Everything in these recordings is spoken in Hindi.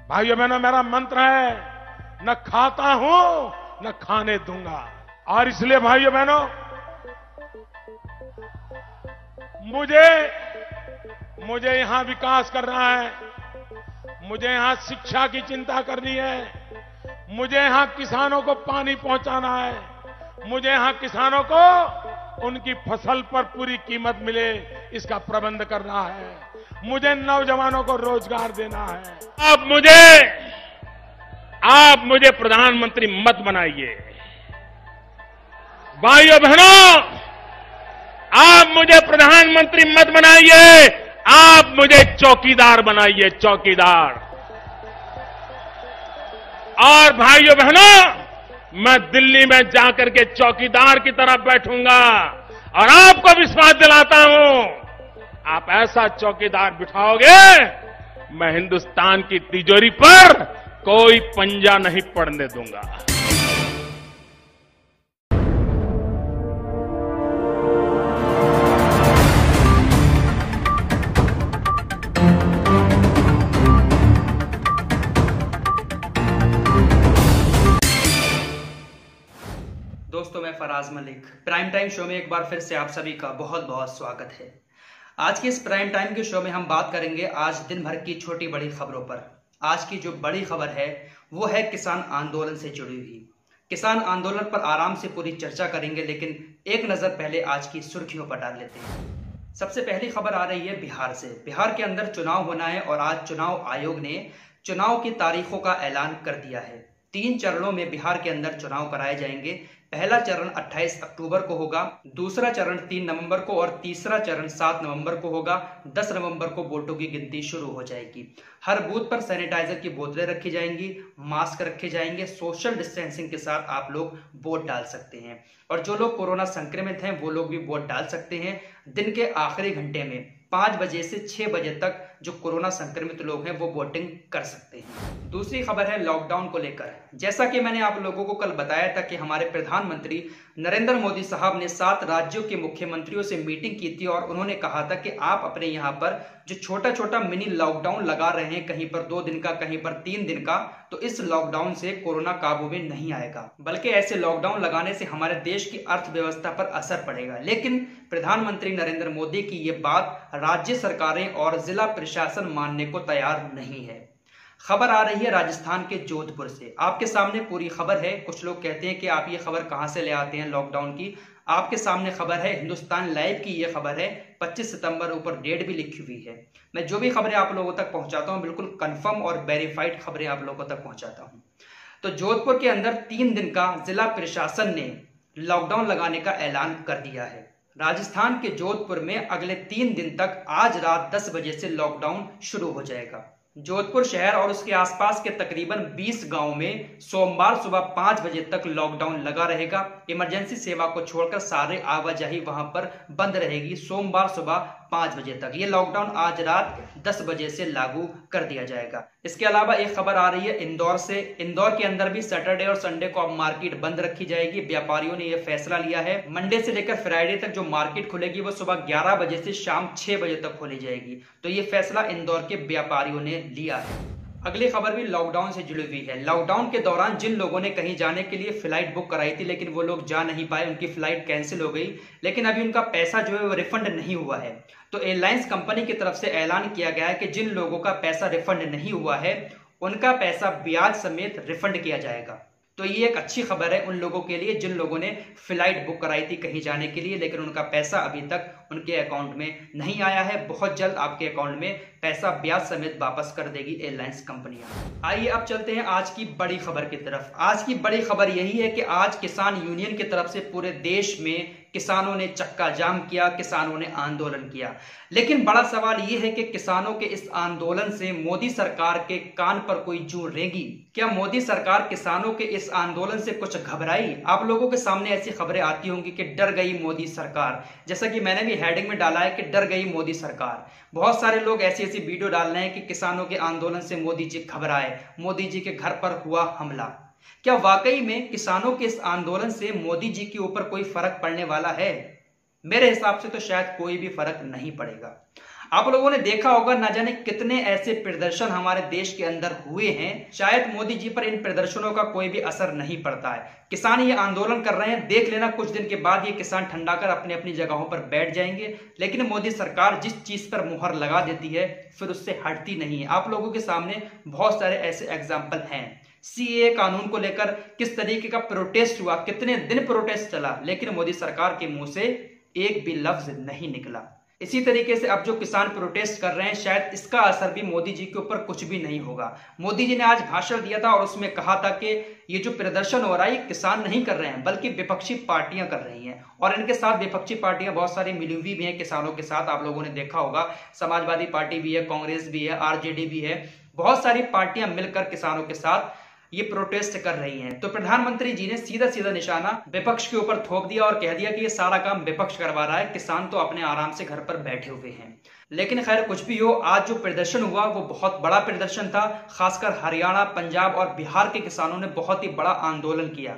भाइयों बहनों, मेरा मंत्र है, न खाता हूं न खाने दूंगा। और इसलिए भाइयों बहनों, मुझे यहां विकास करना है, मुझे यहां शिक्षा की चिंता करनी है, मुझे यहां किसानों को पानी पहुंचाना है, मुझे यहां किसानों को उनकी फसल पर पूरी कीमत मिले इसका प्रबंध करना है, मुझे नौजवानों को रोजगार देना है। आप मुझे प्रधानमंत्री मत बनाइए। भाइयों बहनों, आप मुझे प्रधानमंत्री मत बनाइए, आप मुझे चौकीदार बनाइए, चौकीदार। और भाइयों बहनों, मैं दिल्ली में जाकर के चौकीदार की तरह बैठूंगा और आपको विश्वास दिलाता हूं, आप ऐसा चौकीदार बिठाओगे, मैं हिंदुस्तान की तिजोरी पर कोई पंजा नहीं पड़ने दूंगा। दोस्तों, मैं Faraz Malik prime time show में एक बार फिर से आप सभी का बहुत बहुत स्वागत है। आज के इस प्राइम टाइम के शो में हम बात करेंगे आज दिन भर की छोटी बड़ी खबरों पर। आज की जो बड़ी खबर है वो है किसान आंदोलन से जुड़ी हुई। किसान आंदोलन पर आराम से पूरी चर्चा करेंगे, लेकिन एक नजर पहले आज की सुर्खियों पर डाल लेते हैं। सबसे पहली खबर आ रही है बिहार से। बिहार के अंदर चुनाव होना है और आज चुनाव आयोग ने चुनाव की तारीखों का ऐलान कर दिया है। 3 चरणों में बिहार के अंदर चुनाव कराए जाएंगे। पहला चरण 28 अक्टूबर को होगा, दूसरा चरण 3 नवंबर को और तीसरा चरण 7 नवंबर को होगा। 10 नवंबर को वोटों की गिनती शुरू हो जाएगी। हर बूथ पर सैनिटाइजर की बोतलें रखी जाएंगी, मास्क रखे जाएंगे, सोशल डिस्टेंसिंग के साथ आप लोग वोट डाल सकते हैं। और जो लोग कोरोना संक्रमित हैं वो लोग भी वोट डाल सकते हैं। दिन के आखिरी घंटे में 5 बजे से 6 बजे तक जो कोरोना संक्रमित लोग हैं वो वोटिंग कर सकते हैं। दूसरी खबर है लॉकडाउन को लेकर। जैसा कि मैंने आप लोगों को कल बताया था कि हमारे प्रधानमंत्री नरेंद्र मोदी साहब ने 7 राज्यों के मुख्यमंत्रियों से मीटिंग की थी और उन्होंने कहा था कि आप अपने यहाँ पर जो छोटा छोटा मिनी लॉकडाउन लगा रहे हैं, कहीं पर 2 दिन का, कहीं पर 3 दिन का, तो इस लॉकडाउन से कोरोना काबू में नहीं आएगा, बल्कि ऐसे लॉकडाउन लगाने से हमारे देश की अर्थव्यवस्था पर असर पड़ेगा। लेकिन प्रधानमंत्री नरेंद्र मोदी की ये बात राज्य सरकारें और जिला प्रशासन मानने को तैयार नहीं है। खबर आ रही है राजस्थान के जोधपुर से। आपके सामने पूरी खबर है। कुछ लोग कहते हैं कि आप ये खबर कहां से ले आते हैं लॉकडाउन की। आपके सामने खबर है, हिंदुस्तान लाइव की ये खबर है। 25 सितंबर ऊपर डेट भी लिखी हुई है। मैं जो भी खबरें आप लोगों तक पहुंचाता हूं बिल्कुल कंफर्म और वेरीफाइड खबरें आप लोगों तक पहुंचाता हूं। तो जोधपुर के अंदर 3 दिन का जिला प्रशासन ने लॉकडाउन लगाने का ऐलान कर दिया है। राजस्थान के जोधपुर में अगले 3 दिन तक आज रात 10 बजे से लॉकडाउन शुरू हो जाएगा। जोधपुर शहर और उसके आसपास के तकरीबन 20 गांव में सोमवार सुबह 5 बजे तक लॉकडाउन लगा रहेगा। इमरजेंसी सेवा को छोड़कर सारे आवाजाही वहां पर बंद रहेगी सोमवार सुबह 5 बजे तक। ये लॉकडाउन आज रात 10 बजे से लागू कर दिया जाएगा। इसके अलावा एक खबर आ रही है इंदौर से। इंदौर के अंदर भी सैटरडे और संडे को अब मार्केट बंद रखी जाएगी। व्यापारियों ने यह फैसला लिया है। मंडे से लेकर फ्राइडे तक जो मार्केट खुलेगी वो सुबह 11 बजे से शाम 6 बजे तक खोली जाएगी। तो ये फैसला इंदौर के व्यापारियों ने लिया है। अगली खबर भी लॉकडाउन से जुड़ी हुई है। लॉकडाउन के दौरान जिन लोगों ने कहीं जाने के लिए फ्लाइट बुक कराई थी लेकिन वो लोग जा नहीं पाए, उनकी फ्लाइट कैंसिल हो गई, लेकिन अभी उनका पैसा जो है वो रिफंड नहीं हुआ है। तो एयरलाइंस कंपनी की तरफ से ऐलान किया गया है कि जिन लोगों का पैसा रिफंड नहीं हुआ है उनका पैसा ब्याज समेत रिफंड किया जाएगा। तो ये एक अच्छी खबर है उन लोगों के लिए जिन लोगों ने फ्लाइट बुक कराई थी कहीं जाने के लिए, लेकिन उनका पैसा अभी तक उनके अकाउंट में नहीं आया है। बहुत जल्द आपके अकाउंट में पैसा ब्याज समेत वापस कर देगी एयरलाइंस कंपनियां। आइए अब चलते हैं आज की बड़ी खबर की तरफ। आज की बड़ी खबर यही है कि आज किसान यूनियन की तरफ से पूरे देश में किसानों ने चक्का जाम किया, किसानों ने आंदोलन किया। लेकिन बड़ा सवाल यह है कि किसानों के इस आंदोलन से मोदी सरकार के कान पर कोई जू रेंगी? क्या मोदी सरकार किसानों के इस आंदोलन से कुछ घबराई? आप लोगों के सामने ऐसी खबरें आती होंगी कि डर गई मोदी सरकार, जैसा कि मैंने भी हेडिंग में डाला है कि डर गई मोदी सरकार। बहुत सारे लोग ऐसी ऐसी वीडियो डाल रहे हैं कि किसानों के आंदोलन से मोदी जी घबराए, मोदी जी के घर पर हुआ हमला। क्या वाकई में किसानों के इस आंदोलन से मोदी जी के ऊपर कोई फर्क पड़ने वाला है? मेरे हिसाब से तो शायद कोई भी फर्क नहीं पड़ेगा। आप लोगों ने देखा होगा, न जाने कितने ऐसे प्रदर्शन हमारे देश के अंदर हुए हैं, शायद मोदी जी पर इन प्रदर्शनों का कोई भी असर नहीं पड़ता है। किसान ये आंदोलन कर रहे हैं, देख लेना कुछ दिन के बाद ये किसान ठंडाकर अपनी अपनी जगहों पर बैठ जाएंगे, लेकिन मोदी सरकार जिस चीज पर मुहर लगा देती है फिर उससे हटती नहीं है। आप लोगों के सामने बहुत सारे ऐसे एग्जाम्पल हैं। सीएए कानून को लेकर किस तरीके का प्रोटेस्ट हुआ, कितने दिन प्रोटेस्ट चला, लेकिन मोदी सरकार के मुंह से एक भी लफ्ज नहीं निकला। इसी तरीके से अब जो किसान प्रोटेस्ट कर रहे हैं, शायद इसका असर भी मोदी जी के ऊपर कुछ भी नहीं होगा। मोदी जी ने आज भाषण दिया था और उसमें कहा था कि ये जो प्रदर्शन हो रहा है ये किसान नहीं कर रहे हैं बल्कि विपक्षी पार्टियां कर रही हैं, और इनके साथ विपक्षी पार्टियां बहुत सारी मिली हुई भी हैं किसानों के साथ। आप लोगों ने देखा होगा, समाजवादी पार्टी भी है, कांग्रेस भी है, आरजेडी भी है, बहुत सारी पार्टियां मिलकर किसानों के साथ ये प्रोटेस्ट कर रही हैं। तो प्रधानमंत्री जी ने सीधा सीधा निशाना विपक्ष के ऊपर थोप दिया और कह दिया कि ये सारा काम विपक्ष करवा रहा है, किसान तो अपने आराम से घर पर बैठे हुए हैं। लेकिन खैर कुछ भी हो, आज जो प्रदर्शन हुआ वो बहुत बड़ा प्रदर्शन था। खासकर हरियाणा, पंजाब और बिहार के किसानों ने बहुत ही बड़ा आंदोलन किया।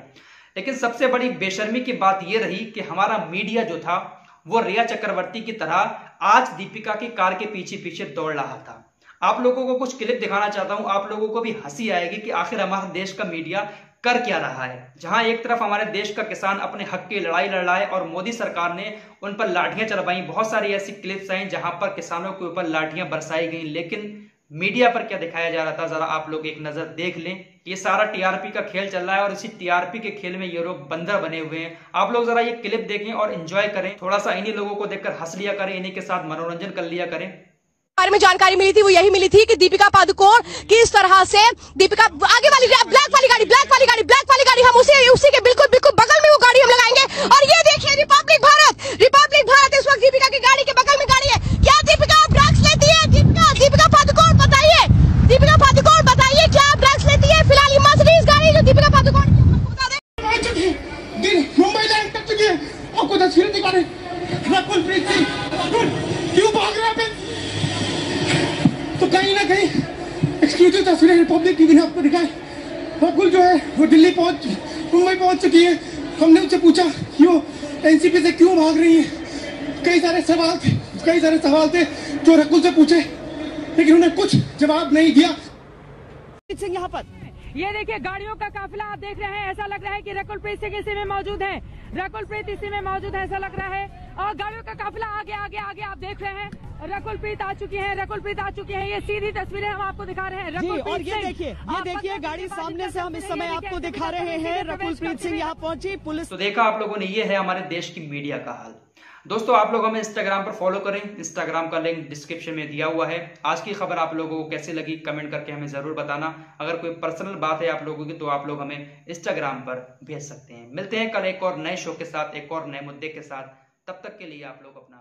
लेकिन सबसे बड़ी बेशर्मी की बात यह रही कि हमारा मीडिया जो था वो रिया चक्रवर्ती की तरह आज दीपिका की कार के पीछे पीछे दौड़ रहा था। आप लोगों को कुछ क्लिप दिखाना चाहता हूं, आप लोगों को भी हंसी आएगी कि आखिर हमारे देश का मीडिया कर क्या रहा है। जहां एक तरफ हमारे देश का किसान अपने हक की लड़ाई लड़ रहा है और मोदी सरकार ने उन पर लाठियां चलवाई। बहुत सारी ऐसी क्लिप्स आई जहां पर किसानों के ऊपर लाठियां बरसाई गई, लेकिन मीडिया पर क्या दिखाया जा रहा था जरा आप लोग एक नजर देख लें। ये सारा टीआरपी का खेल चल रहा है और इसी टीआरपी के खेल में ये लोग बंदर बने हुए हैं। आप लोग जरा ये क्लिप देखें और एंजॉय करें, थोड़ा सा इन्हीं लोगों को देखकर हंस लिया करें, इन्हीं के साथ मनोरंजन कर लिया करें। बारे में जानकारी मिली थी वो यही मिली थी कि दीपिका पादुकोण किस तरह से दीपिका आगे वाली ब्लैक वाली गाड़ी हम उसी के बिल्कुल बगल में वो गाड़ी हम लगाएंगे। और ये देखिए रिपब्लिक भारत इस वक्त दीपिका की गाड़ी के बगल में गाड़ी है। क्या दीपिका आप ड्रग्स लेती है? दीपिका पादुकोण बताइए, क्या आप ड्रग्स लेती है? फिलहाल ये मर्सिडीज गाड़ी जो दीपिका पादुकोण मुंबई लैंड कर चुकी है। आपको तस्वीरें दिखा रहे रकुलप्रीत सिंह क्यों भाग रहे हैं? तो कहीं ना कहीं एक्सक्लूसिव तस्वीरें रिपब्लिक टीवी ने आपको दिखाई। रकुल जो है वो मुंबई पहुंच चुकी है। हमने उनसे पूछा कि वो एनसीपी से क्यों भाग रही है। कई सारे सवाल थे जो रकुल से पूछे, लेकिन उन्हें कुछ जवाब नहीं दिया। सिंह यहाँ पर ये देखिए गाड़ियों का काफिला आप देख रहे हैं, ऐसा लग रहा है कि रकुलप्रीत सिंह इसी में मौजूद है, ऐसा लग रहा है। और गाड़ियों का काफिला आगे आप देख रहे हैं। रकुलप्रीत आ चुकी है। ये सीधी तस्वीरें हम आपको दिखा रहे हैं। और ये देखिए गाड़ी सामने से हम इस समय आपको दिखा रहे हैं। रकुलप्रीत सिंह यहाँ पहुंची, पुलिस। तो देखा आप लोगों ने, ये है हमारे देश की मीडिया का हाल। दोस्तों आप लोग हमें इंस्टाग्राम पर फॉलो करें, इंस्टाग्राम का लिंक डिस्क्रिप्शन में दिया हुआ है। आज की खबर आप लोगों को कैसी लगी कमेंट करके हमें जरूर बताना। अगर कोई पर्सनल बात है आप लोगों की तो आप लोग हमें इंस्टाग्राम पर भेज सकते हैं। मिलते हैं कल एक और नए शो के साथ, एक और नए मुद्दे के साथ। तब तक के लिए आप लोग अपना